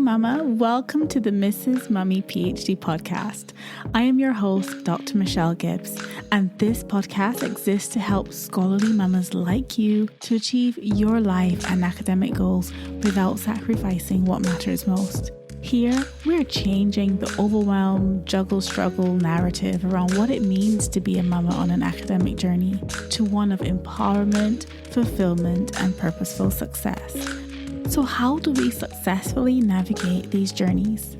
Mama. Welcome to the Mrs. Mummy PhD podcast. I am your host, Dr. Michelle Gibbs, and this podcast exists to help scholarly mamas like you to achieve your life and academic goals without sacrificing what matters most. Here, we're changing the overwhelm, juggle, struggle narrative around what it means to be a mama on an academic journey to one of empowerment, fulfillment, and purposeful success. So how do we successfully navigate these journeys?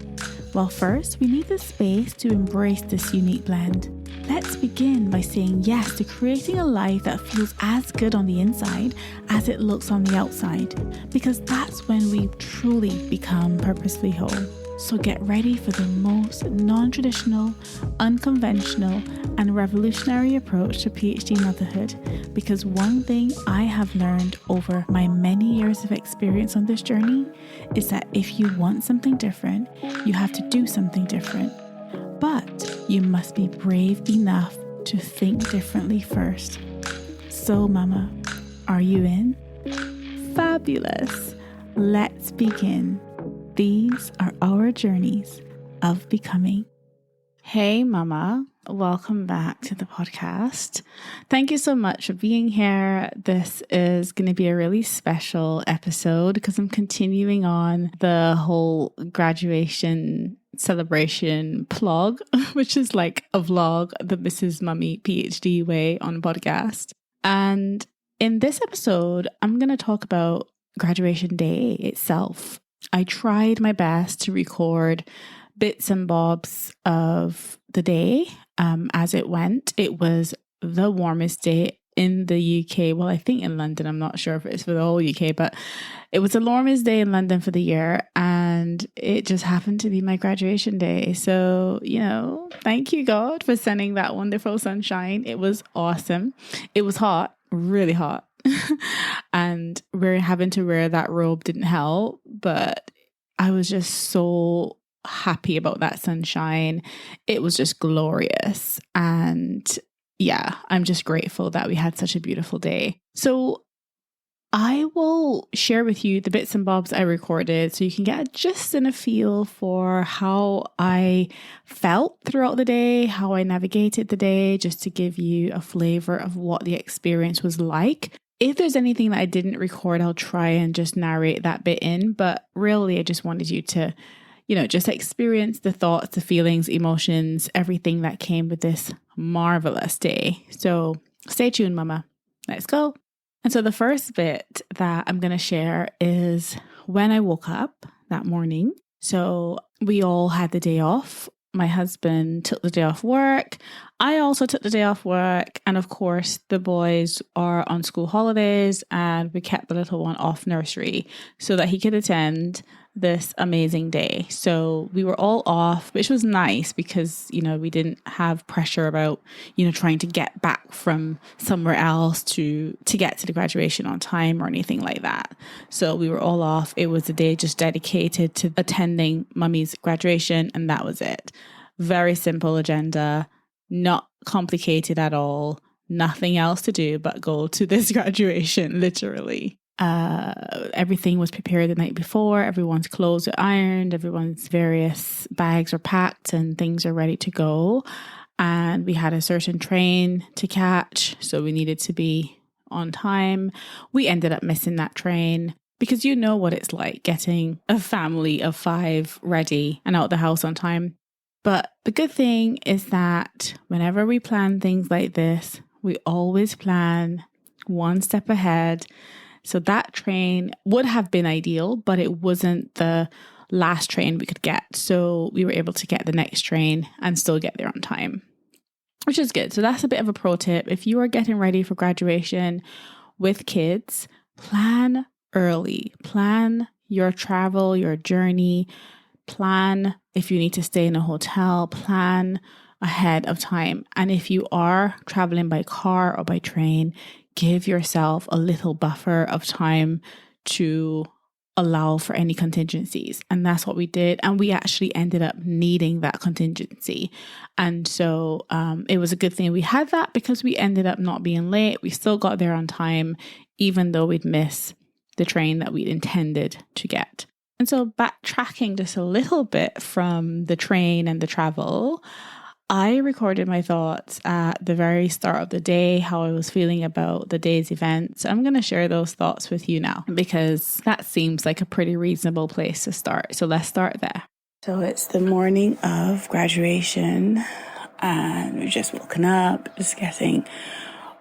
Well, first, we need the space to embrace this unique blend. Let's begin by saying yes to creating a life that feels as good on the inside as it looks on the outside, because that's when we truly become purposefully whole. So get ready for the most non-traditional, unconventional, and revolutionary approach to PhD motherhood, because one thing I have learned over my many years of experience on this journey is that if you want something different, you have to do something different. But you must be brave enough to think differently first. So, Mama, are you in? Fabulous. Let's begin. These are our journeys of becoming. Hey, Mama. Welcome back to the podcast. Thank you so much for being here. This is going to be a really special episode because I'm continuing on the whole graduation celebration PLOG, which is like a vlog, the Mrs. Mummy PhD way on podcast. And in this episode, I'm going to talk about graduation day itself. I tried my best to record bits and bobs of the day as it went. It was the warmest day in the UK. Well, I think in London, I'm not sure if it's for the whole UK, but it was the warmest day in London for the year. And it just happened to be my graduation day. So, thank you, God, for sending that wonderful sunshine. It was awesome. It was hot, really hot. And we're having to wear that robe didn't help, but I was just so happy about that sunshine. It was just glorious. And yeah, I'm just grateful that we had such a beautiful day. So I will share with you the bits and bobs I recorded so you can get just a feel for how I felt throughout the day, how I navigated the day, just to give you a flavor of what the experience was like. If there's anything that I didn't record, I'll try and just narrate that bit in. But really, I just wanted you to just experience the thoughts, the feelings, emotions, everything that came with this marvelous day. So stay tuned, Mama. Let's go. And so the first bit that I'm going to share is when I woke up that morning. So we all had the day off. My husband took the day off work. I also took the day off work. And of course, the boys are on school holidays and we kept the little one off nursery so that he could attend this amazing day. So we were all off, which was nice because, we didn't have pressure about, trying to get back from somewhere else to get to the graduation on time or anything like that. So we were all off. It was a day just dedicated to attending Mummy's graduation, and that was it. Very simple agenda, not complicated at all. Nothing else to do but go to this graduation, literally. Everything was prepared the night before. Everyone's clothes are ironed. Everyone's various bags are packed and things are ready to go. And we had a certain train to catch, so we needed to be on time. We ended up missing that train because you know what it's like getting a family of 5 ready and out the house on time. But the good thing is that whenever we plan things like this, we always plan one step ahead. So that train would have been ideal, but it wasn't the last train we could get. So we were able to get the next train and still get there on time, which is good. So that's a bit of a pro tip. If you are getting ready for graduation with kids, plan early. Plan your travel, your journey. Plan if you need to stay in a hotel. Plan ahead of time. And if you are traveling by car or by train, give yourself a little buffer of time to allow for any contingencies. And that's what we did. And we actually ended up needing that contingency. And so it was a good thing we had that because we ended up not being late. We still got there on time, even though we'd miss the train that we'd intended to get. And so backtracking just a little bit from the train and the travel, I recorded my thoughts at the very start of the day, how I was feeling about the day's events. I'm going to share those thoughts with you now because that seems like a pretty reasonable place to start. So let's start there. So it's the morning of graduation and we've just woken up, just getting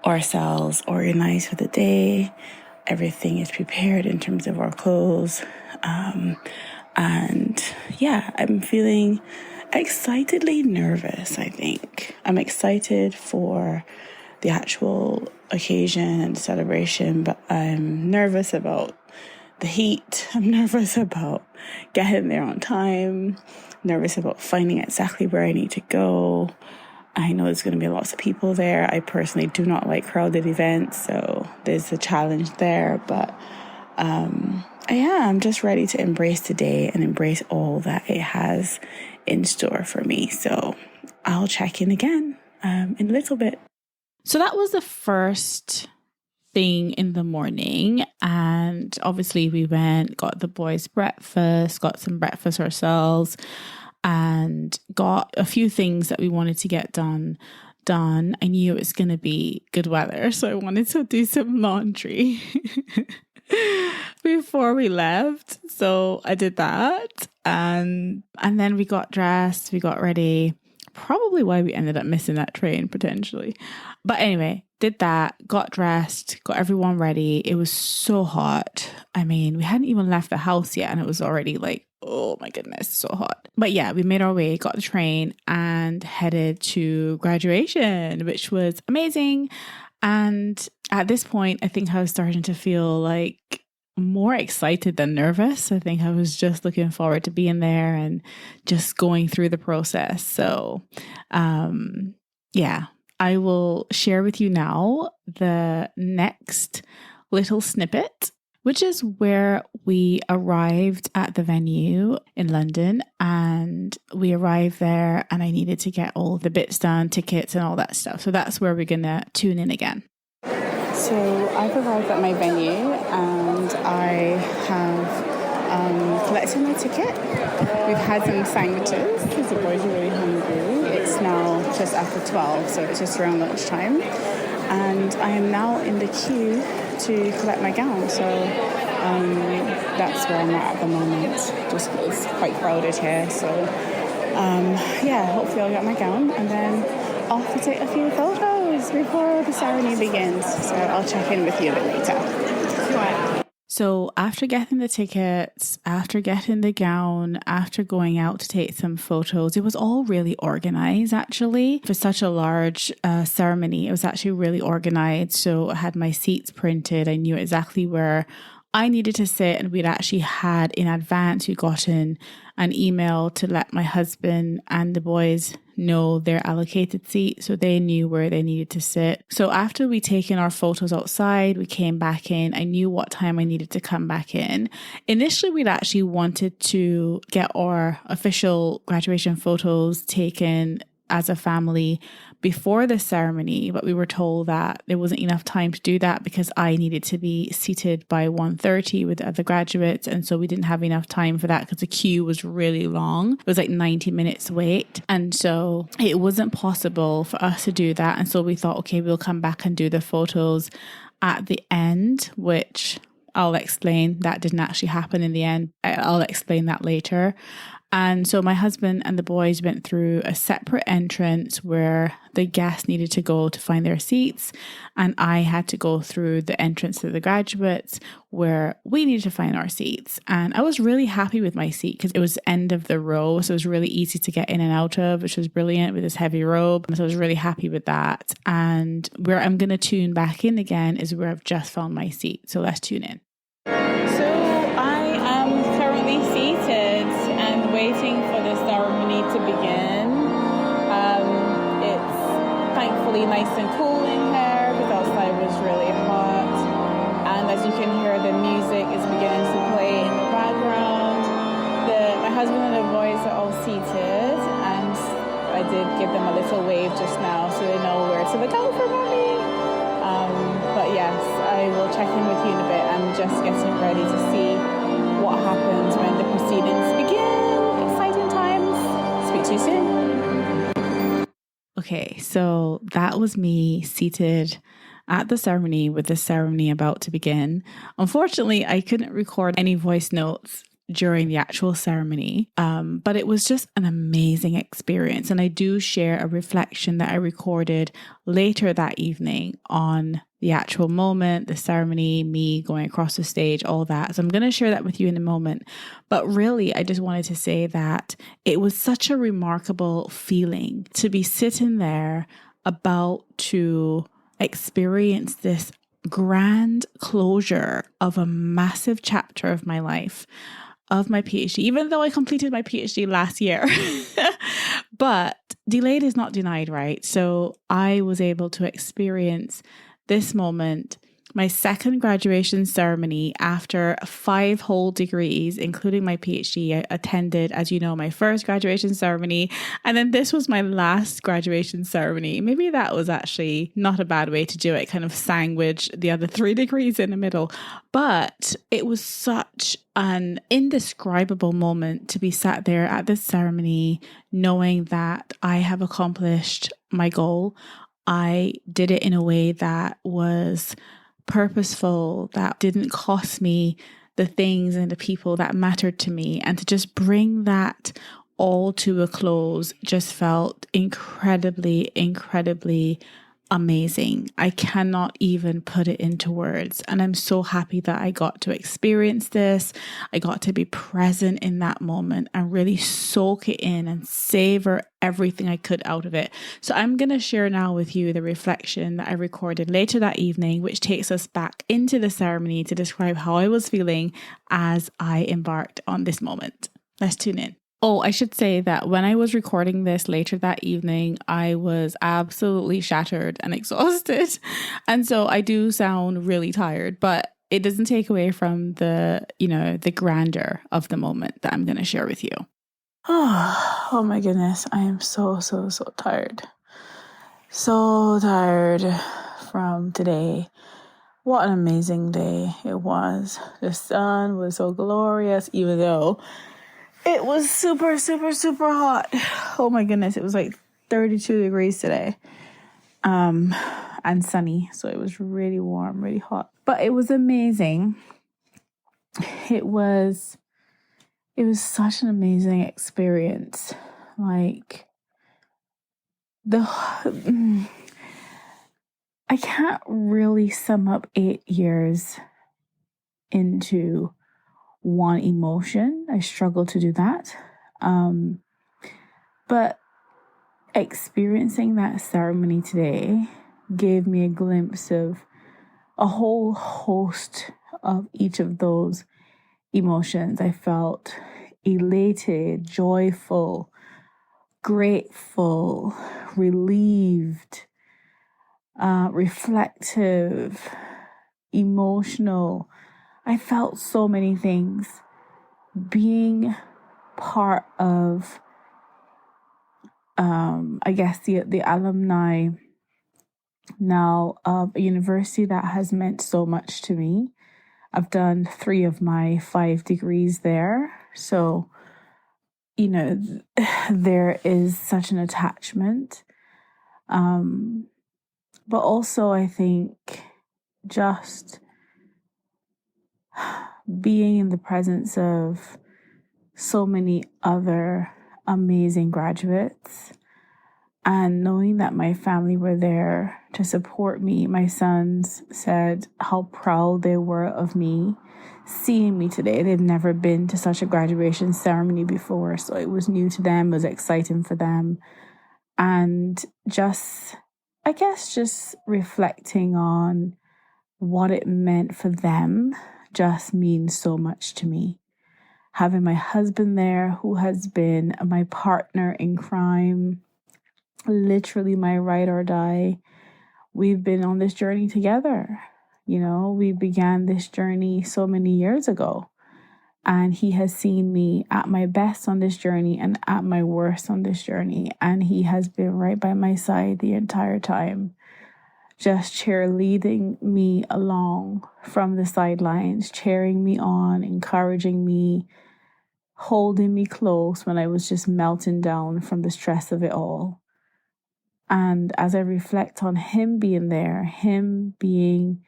ourselves organized for the day. Everything is prepared in terms of our clothes. And yeah, I'm feeling excitedly nervous, I think. I'm excited for the actual occasion and celebration, but I'm nervous about the heat. I'm nervous about getting there on time, nervous about finding exactly where I need to go. I know there's going to be lots of people there. I personally do not like crowded events, so there's a challenge there, but I'm just ready to embrace today and embrace all that it has in store for me. So I'll check in again in a little bit. So that was the first thing in the morning. And obviously we went, got the boys breakfast, got some breakfast ourselves, and got a few things that we wanted to get done. I knew it was going to be good weather, so I wanted to do some laundry before we left. So I did that, and then we got dressed, we got ready. Probably why we ended up missing that train potentially. But anyway, did that, got dressed, got everyone ready. It was so hot. I mean, we hadn't even left the house yet and it was already like, oh my goodness, so hot. But yeah, we made our way, got the train and headed to graduation, which was amazing. And at this point, I think I was starting to feel like more excited than nervous. I think I was just looking forward to being there and just going through the process. So, yeah, I will share with you now the next little snippet, which is where we arrived at the venue in London. And we arrived there and I needed to get all the bits done, tickets and all that stuff. So that's where we're going to tune in again. So I've arrived at my venue and I have collected my ticket. We've had some sandwiches because the boys are really hungry. It's now just after 12, so it's just around lunchtime. And I am now in the queue to collect my gown. So that's where I'm at the moment. Just it's quite crowded here. So hopefully I'll get my gown and then off to take a few photos before the ceremony begins. So I'll check in with you a bit later. Right. So after getting the tickets, after getting the gown, after going out to take some photos, it was all really organized actually. For such a large ceremony, it was actually really organized. So I had my seats printed. I knew exactly where I needed to sit, and we'd actually had in advance, we'd gotten an email to let my husband and the boys know their allocated seat, so they knew where they needed to sit. So after we'd taken our photos outside, we came back in. I knew what time I needed to come back in. Initially, we'd actually wanted to get our official graduation photos taken as a family before the ceremony, but we were told that there wasn't enough time to do that because I needed to be seated by 1:30 with the other graduates, and so we didn't have enough time for that because the queue was really long. It was like 90 minutes wait, and so it wasn't possible for us to do that. And so we thought, okay, we'll come back and do the photos at the end, which I'll explain. That didn't actually happen in the end. I'll explain that later. And so my husband and the boys went through a separate entrance where the guests needed to go to find their seats. And I had to go through the entrance to the graduates where we needed to find our seats. And I was really happy with my seat because it was end of the row. So it was really easy to get in and out of, which was brilliant with this heavy robe. So I was really happy with that. And where I'm going to tune back in again is where I've just found my seat. So let's tune in. So I am currently seated and waiting for the ceremony to begin. It's thankfully nice and cool in here because outside was really hot. And as you can hear, the music is beginning to play in the background. My husband and the boys are all seated, and I did give them a little wave just now so they know where to look out for mommy. But yes, I will check in with you in a bit. I'm just getting ready to see what happens when the proceedings begin. Exciting times. Speak to you soon. Okay, so that was me seated at the ceremony with the ceremony about to begin. Unfortunately, I couldn't record any voice notes during the actual ceremony, but it was just an amazing experience. And I do share a reflection that I recorded later that evening on the actual moment, the ceremony, me going across the stage, all that. So I'm going to share that with you in a moment. But really, I just wanted to say that it was such a remarkable feeling to be sitting there about to experience this grand closure of a massive chapter of my life, of my PhD, even though I completed my PhD last year. But delayed is not denied, right? So I was able to experience this moment, my second graduation ceremony after 5 whole degrees, including my PhD. I attended, as you know, my first graduation ceremony, and then this was my last graduation ceremony. Maybe that was actually not a bad way to do it, kind of sandwich the other 3 degrees in the middle. But it was such an indescribable moment to be sat there at this ceremony, knowing that I have accomplished my goal. I did it in a way that was purposeful, that didn't cost me the things and the people that mattered to me. And to just bring that all to a close just felt incredibly, incredibly amazing. I cannot even put it into words. And I'm so happy that I got to experience this. I got to be present in that moment and really soak it in and savor everything I could out of it. So I'm going to share now with you the reflection that I recorded later that evening, which takes us back into the ceremony to describe how I was feeling as I embarked on this moment. Let's tune in. Oh, I should say that when I was recording this later that evening, I was absolutely shattered and exhausted. And so I do sound really tired, but it doesn't take away from the grandeur of the moment that I'm going to share with you. Oh my goodness. I am so tired. So tired from today. What an amazing day it was. The sun was so glorious, even though it was super hot. Oh my goodness. It was like 32 degrees today. And sunny. So it was really warm, really hot. But it was amazing. It was such an amazing experience. Like I can't really sum up 8 years into one emotion. I struggle to do that. But experiencing that ceremony today gave me a glimpse of a whole host of each of those emotions. I felt elated, joyful, grateful, relieved, reflective, emotional. I felt so many things. Being part of, the alumni now of a university that has meant so much to me. I've done 3 of my 5 degrees there. So, there is such an attachment. But also I think just being in the presence of so many other amazing graduates and knowing that my family were there to support me. My sons said how proud they were of me seeing me today. They'd never been to such a graduation ceremony before, so it was new to them, it was exciting for them. And just reflecting on what it meant for them just means so much to me. Having my husband there, who has been my partner in crime, literally my ride or die. We've been on this journey together. We began this journey so many years ago. And he has seen me at my best on this journey and at my worst on this journey. And he has been right by my side the entire time. just cheerleading me along from the sidelines, cheering me on, encouraging me, holding me close when I was just melting down from the stress of it all. And as I reflect on him being there, him being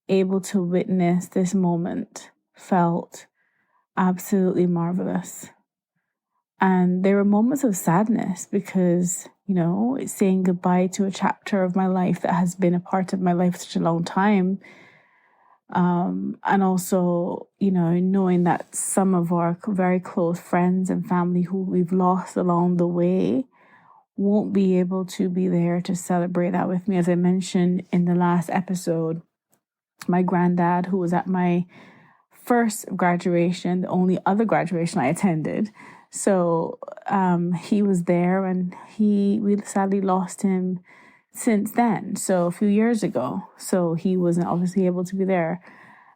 able to witness this moment felt absolutely marvelous. And there were moments of sadness because, it's saying goodbye to a chapter of my life that has been a part of my life for such a long time. And also, knowing that some of our very close friends and family who we've lost along the way won't be able to be there to celebrate that with me. As I mentioned in the last episode, my granddad, who was at my first graduation, the only other graduation I attended. So he was there, and we sadly lost him since then. So a few years ago. So he wasn't obviously able to be there.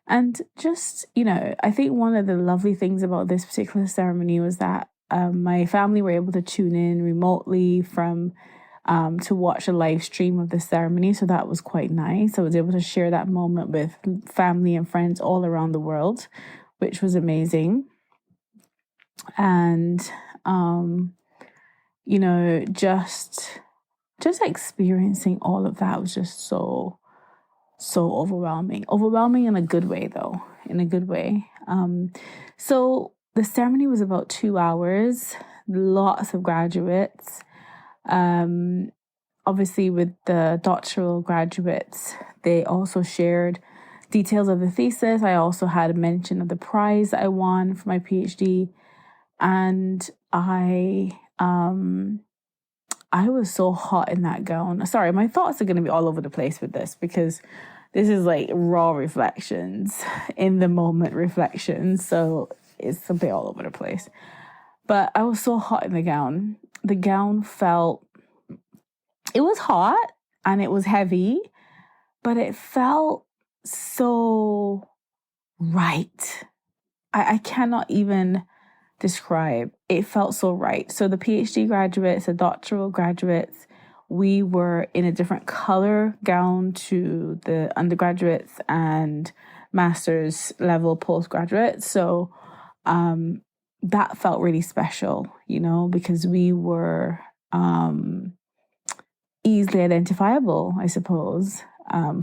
And just, I think one of the lovely things about this particular ceremony was that my family were able to tune in remotely to watch a live stream of the ceremony. So that was quite nice. I was able to share that moment with family and friends all around the world, which was amazing. And, just experiencing all of that was just so overwhelming in a good way, though, in a good way. So the ceremony was about 2 hours, lots of graduates. Obviously with the doctoral graduates, they also shared details of the thesis. I also had a mention of the prize I won for my PhD. And I was so hot in that gown. Sorry, my thoughts are going to be all over the place with this because this is like raw reflections, in the moment reflections. So it's a bit all over the place. But I was so hot in the gown. The gown it was hot and it was heavy, but it felt so right. I cannot even describe. It felt so right. So the PhD graduates, the doctoral graduates, we were in a different color gown to the undergraduates and master's level postgraduates. So that felt really special, because we were easily identifiable, I suppose,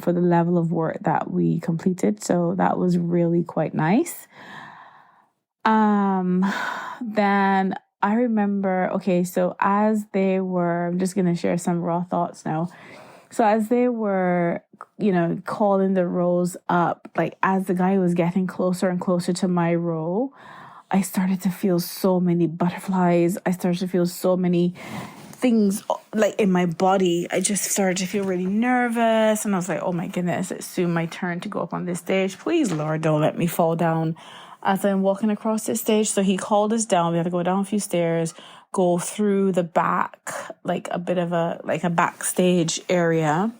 for the level of work that we completed. So that was really quite nice. Then I remember, so as they were, I'm just going to share some raw thoughts now. So as they were, calling the rows up, like as the guy was getting closer and closer to my row, I started to feel so many butterflies. I started to feel so many things like in my body. I just started to feel really nervous. And I was like, oh my goodness, it's soon my turn to go up on this stage. Please, Lord, don't let me fall down as I'm walking across this stage. So he called us down. We had to go down a few stairs, go through the back, like a bit of a backstage area.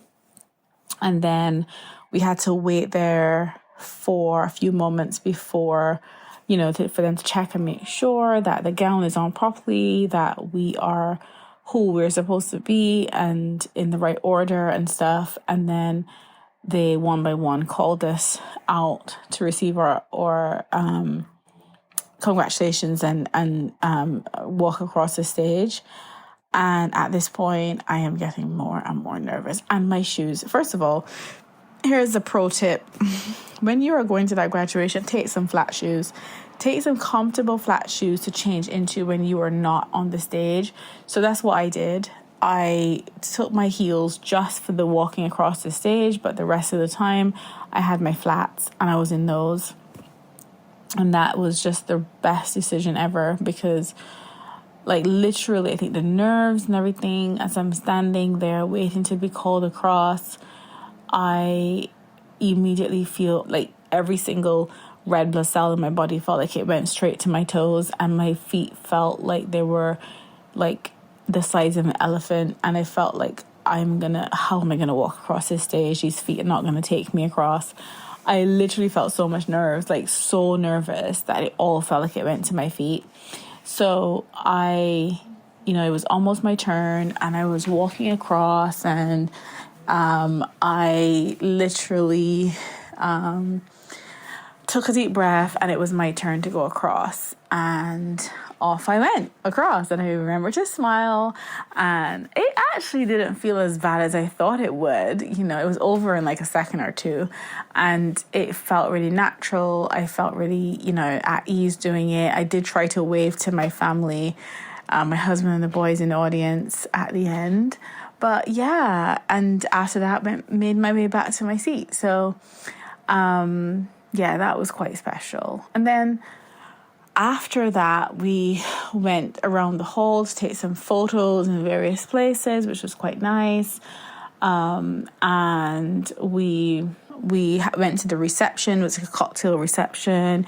And then we had to wait there for a few moments before, for them to check and make sure that the gown is on properly, that we are who we're supposed to be and in the right order and stuff. And then they one by one called us out to receive our congratulations and walk across the stage. And at this point, I am getting more and more nervous. And my shoes, first of all, here's a pro tip. When you are going to that graduation, take some flat shoes. Take some comfortable flat shoes to change into when you are not on the stage. So that's what I did. I took my heels just for the walking across the stage, but the rest of the time I had my flats and I was in those. And that was just the best decision ever because literally I think the nerves and everything as I'm standing there waiting to be called across, I immediately feel like every single red blood cell in my body felt like it went straight to my toes, and my feet felt like they were like the size of an elephant, and I felt like how am I gonna walk across this stage? These feet are not gonna take me across. I literally felt so much nerves, so nervous that it all felt like it went to my feet. So it was almost my turn and I was walking across and I literally took a deep breath, and it was my turn to go across, and off I went across. And I remember to smile, and it actually didn't feel as bad as I thought it would. You know, it was over in like a second or two, and it felt really natural. I felt really, at ease doing it. I did try to wave to my family, my husband and the boys in the audience at the end. But yeah, and after that, made my way back to my seat. So, yeah, that was quite special. And then after that, we went around the hall to take some photos in various places, which was quite nice. And we went to the reception. It was like a cocktail reception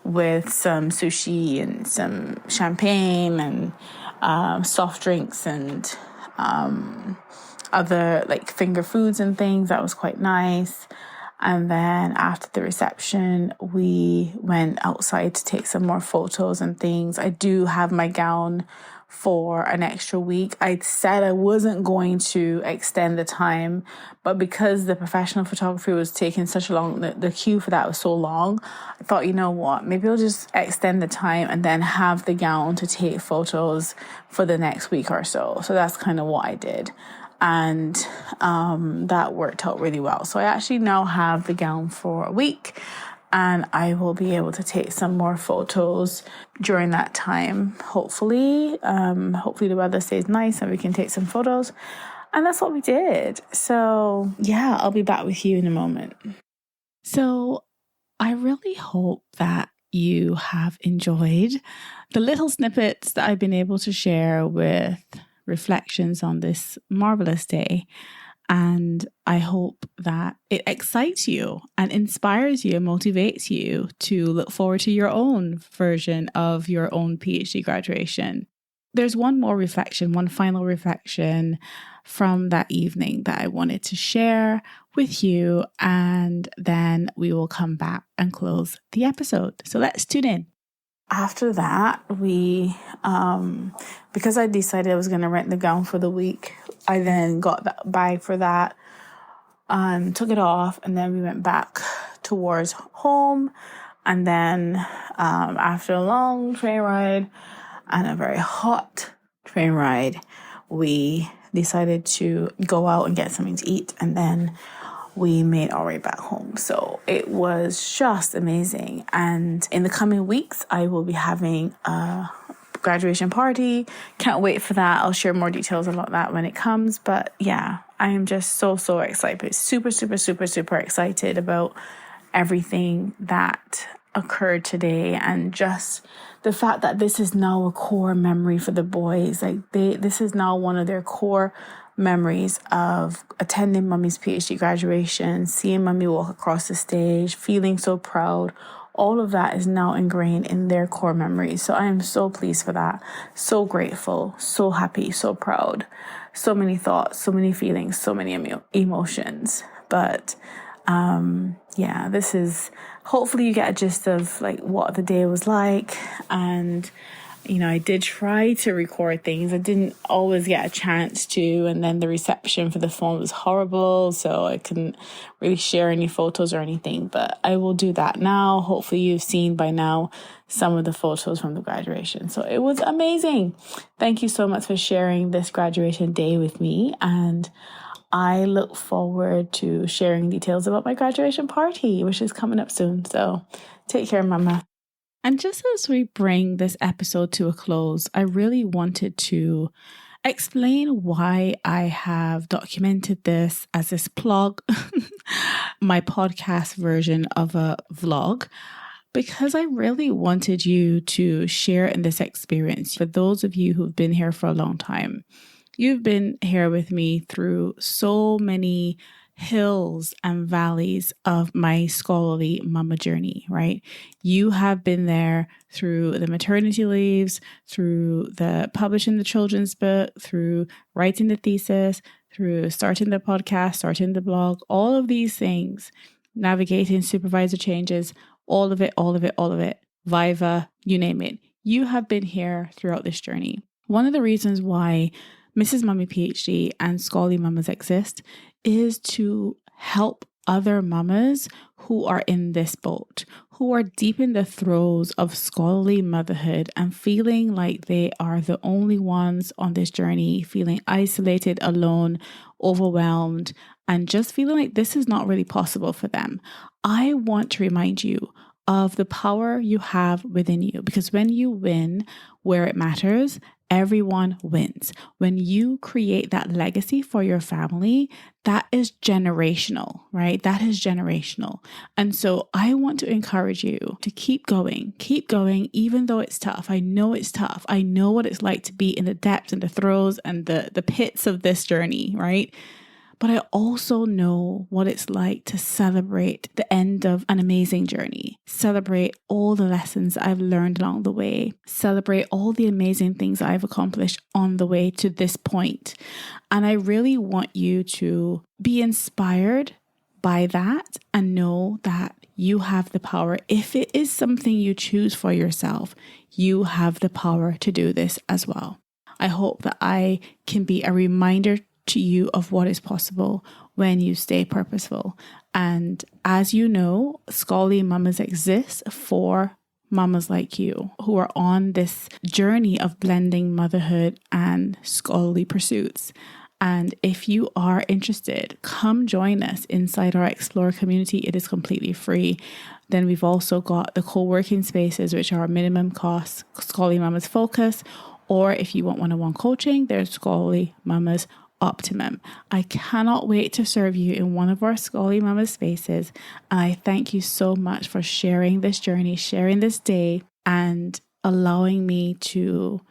with some sushi and some champagne and soft drinks and other like finger foods and things. That was quite nice. And then after the reception, we went outside to take some more photos and things. I do have my gown for an extra week. I said I wasn't going to extend the time, but because the professional photography was taking such a long, the queue for that was so long, I thought, you know what, maybe I'll just extend the time and then have the gown to take photos for the next week or so. So that's kind of what I did. And that worked out really well. So I actually now have the gown for a week, and I will be able to take some more photos during that time. Hopefully the weather stays nice and we can take some photos. And that's what we did. So yeah, I'll be back with you in a moment. So I really hope that you have enjoyed the little snippets that I've been able to share with reflections on this marvelous day. And I hope that it excites you and inspires you and motivates you to look forward to your own version of your own PhD graduation. There's one final reflection from that evening that I wanted to share with you, and then we will come back and close the episode. So let's tune in. After that, we, because I decided I was going to rent the gown for the week, I then got that bag for that, took it off, and then we went back towards home. And then after a long train ride and a very hot train ride, we decided to go out and get something to eat, and then we made our way back home. So it was just amazing. And in the coming weeks, I will be having a graduation party. Can't wait for that. I'll share more details about that when it comes. But yeah, I am just so excited. Super excited about everything that occurred today, and just the fact that this is now a core memory for the boys. Like this is now one of their core memories of attending Mummy's PhD graduation, seeing Mummy walk across the stage, feeling so proud. All of that is now ingrained in their core memories. So I am so pleased for that. So grateful, so happy, so proud. So many thoughts, so many feelings, so many emotions. But yeah, this is, hopefully you get a gist of like what the day was like. And I did try to record things. I didn't always get a chance to. And then the reception for the phone was horrible, so I couldn't really share any photos or anything. But I will do that now. Hopefully you've seen by now some of the photos from the graduation. So it was amazing. Thank you so much for sharing this graduation day with me. And I look forward to sharing details about my graduation party, which is coming up soon. So take care, Mama. And just as we bring this episode to a close, I really wanted to explain why I have documented this as this PLOG, my podcast version of a vlog, because I really wanted you to share in this experience. For those of you who've been here for a long time, you've been here with me through so many hills and valleys of my scholarly mama journey, right? You have been there through the maternity leaves, through the publishing the children's book, through writing the thesis, through starting the podcast, starting the blog, all of these things, navigating supervisor changes, all of it, Viva, you name it. You have been here throughout this journey. One of the reasons why Mrs. Mummy PhD and Scholarly Mamas exist is to help other mamas who are in this boat, who are deep in the throes of scholarly motherhood and feeling like they are the only ones on this journey, feeling isolated, alone, overwhelmed, and just feeling like this is not really possible for them. I want to remind you of the power you have within you, because when you win where it matters, everyone wins. When you create that legacy for your family, that is generational, right? That is generational. And so I want to encourage you to keep going, even though it's tough. I know it's tough. I know what it's like to be in the depths and the throes and the pits of this journey, right? But I also know what it's like to celebrate the end of an amazing journey, celebrate all the lessons I've learned along the way, celebrate all the amazing things I've accomplished on the way to this point. And I really want you to be inspired by that and know that you have the power. If it is something you choose for yourself, you have the power to do this as well. I hope that I can be a reminder to you of what is possible when you stay purposeful. And as you know, Scholarly Mamas exist for mamas like you who are on this journey of blending motherhood and scholarly pursuits. And if you are interested, come join us inside our Explore community. It is completely free. Then we've also got the co-working spaces, which are minimum cost Scholarly Mamas Focus. Or if you want one-on-one coaching, there's Scholarly Mamas Optimum. I cannot wait to serve you in one of our Scholarly Mamas spaces. And I thank you so much for sharing this journey, sharing this day, and allowing me to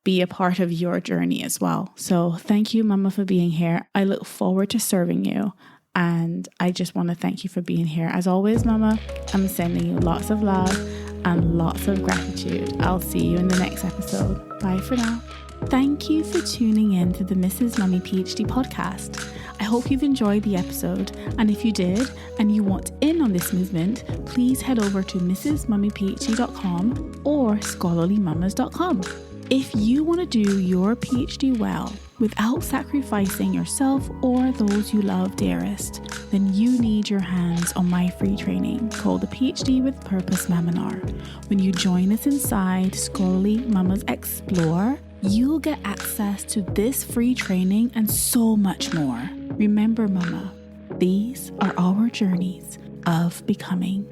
be a part of your journey as well. So thank you, Mama, for being here. I look forward to serving you. And I just want to thank you for being here. As always, Mama, I'm sending you lots of love and lots of gratitude. I'll see you in the next episode. Bye for now. Thank you for tuning in to the Mrs. Mummy PhD podcast. I hope you've enjoyed the episode, and if you did and you want in on this movement, please head over to mrsmummyphd.com or scholarlymamas.com. If you want to do your PhD well without sacrificing yourself or those you love dearest, then you need your hands on my free training called the PhD with Purpose Maminar. When you join us inside Scholarly Mamas Explore, you'll get access to this free training and so much more. Remember, Mama, these are our journeys of becoming.